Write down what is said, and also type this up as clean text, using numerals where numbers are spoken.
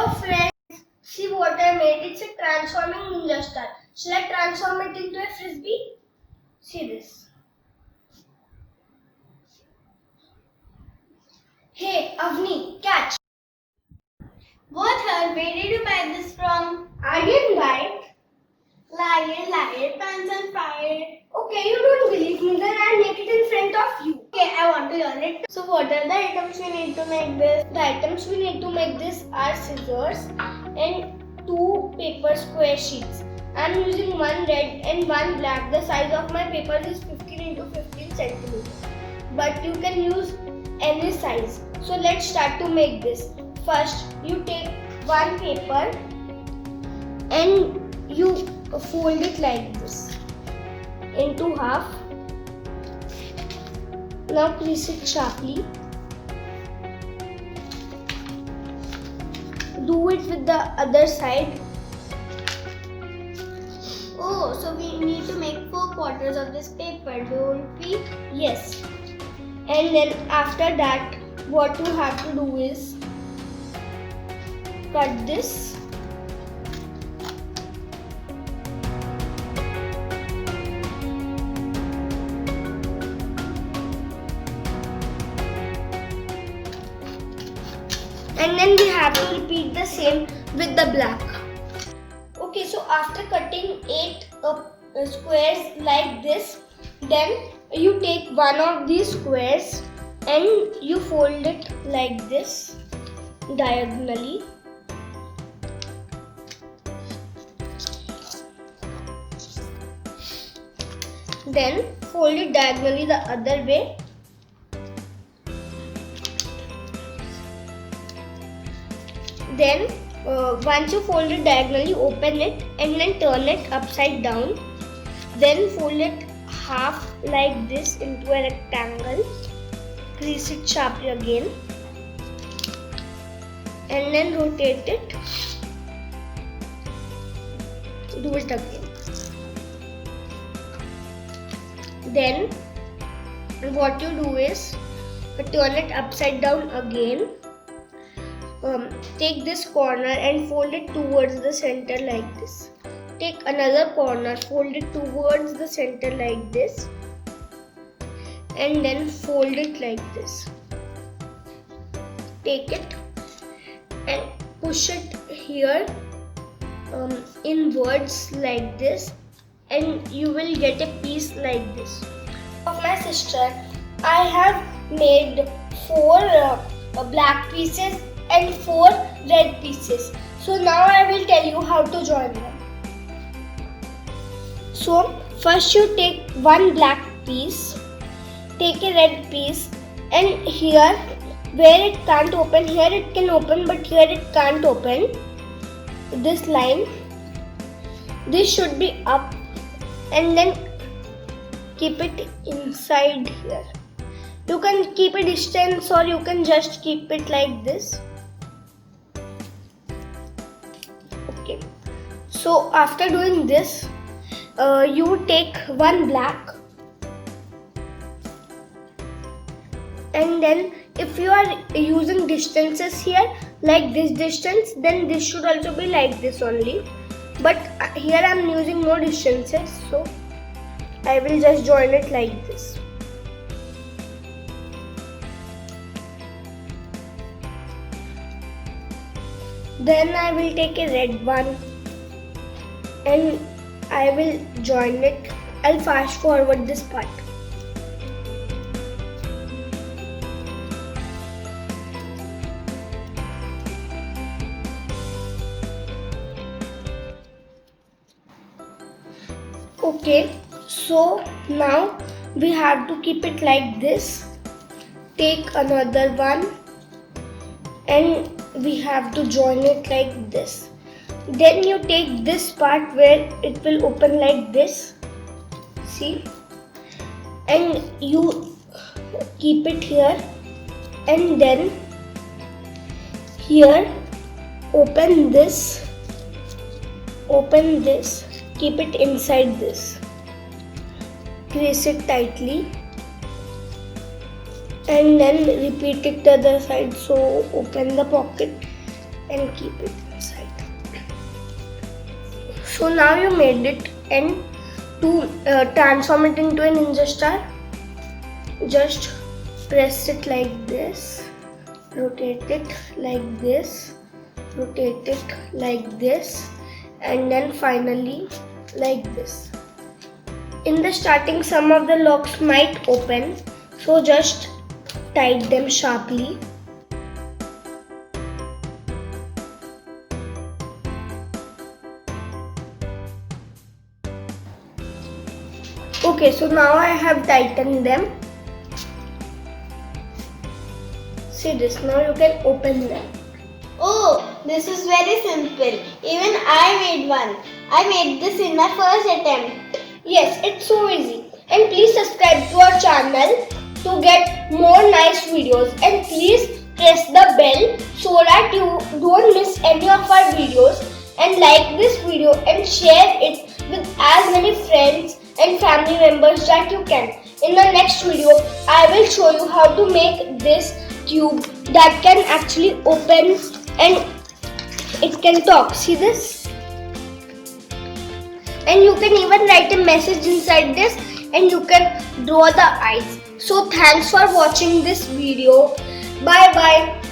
Hello friends, see what I made. It's a transforming ninja star. Shall I transform it into a frisbee? See this. Hey Avni, catch. What her? Where did you buy this from? I didn't buy it. Liar, liar, pants on fire. Okay, you don't believe me, then I'll make it in front of you. Okay, I want to learn it. So what are the items we need to make this? The items we need to make this are scissors and 2 paper square sheets. I'm using one red and one black. The size of my paper is 15 into 15 centimeters. But you can use any size. So let's start to make this. First, you take one paper and you fold it like this into half. Now crease it sharply. Do it with the other side. Oh, so we need to make 4 quarters of this paper, don't we? Yes. And then after that, what you have to do is cut this. And then we have to repeat the same with the black. Okay, so after cutting 8 squares like this, then you take one of these squares and you fold it like this diagonally. Then fold it diagonally the other way. Then once you fold it diagonally, open it and then turn it upside down. Then fold it half like this into a rectangle. Crease it sharply again. And then rotate it. Do it again. Then what you do is turn it upside down again. Take this corner and fold it towards the center like this. Take another corner, fold it towards the center like this, and then fold it like this. Take it and push it here inwards like this, and you will get a piece like this. Of my sister, I have made 4 black pieces and 4 red pieces. So now I will tell you how to join them. So first you take one black piece, take a red piece, and here where it can't open, here it can open but here it can't open. This line, this should be up, and then keep it inside here. You can keep a distance or you can just keep it like this. Okay. So after doing this, you take one black, and then if you are using distances here like this distance, then this should also be like this only. But here I am using no distances, so I will just join it like this. Then I will take a red one and I will join it. I'll fast forward this part. Okay, so now we have to keep it like this. Take another one and we have to join it like this. Then you take this part where it will open like this, see, and you keep it here, and then here open this, keep it inside this, crease it tightly, and then repeat it the other side. So open the pocket and keep it inside. So now you made it, and to transform it into a ninja star, just press it like this, rotate it like this, rotate it like this, and then finally like this. In the starting, some of the locks might open, so just tight them sharply. Okay, so now I have tightened them. See this, now you can open them. Oh, this is very simple. Even I made one. I made this in my first attempt. Yes, it's so easy. And please subscribe to our channel to get more nice videos. And please press the bell so that you don't miss any of our videos. And like this video and share it with as many friends and family members that you can. In the next video, I will show you how to make this tube that can actually open and it can talk. See this? And you can even write a message inside this, and you can draw the eyes. So thanks for watching this video. Bye bye.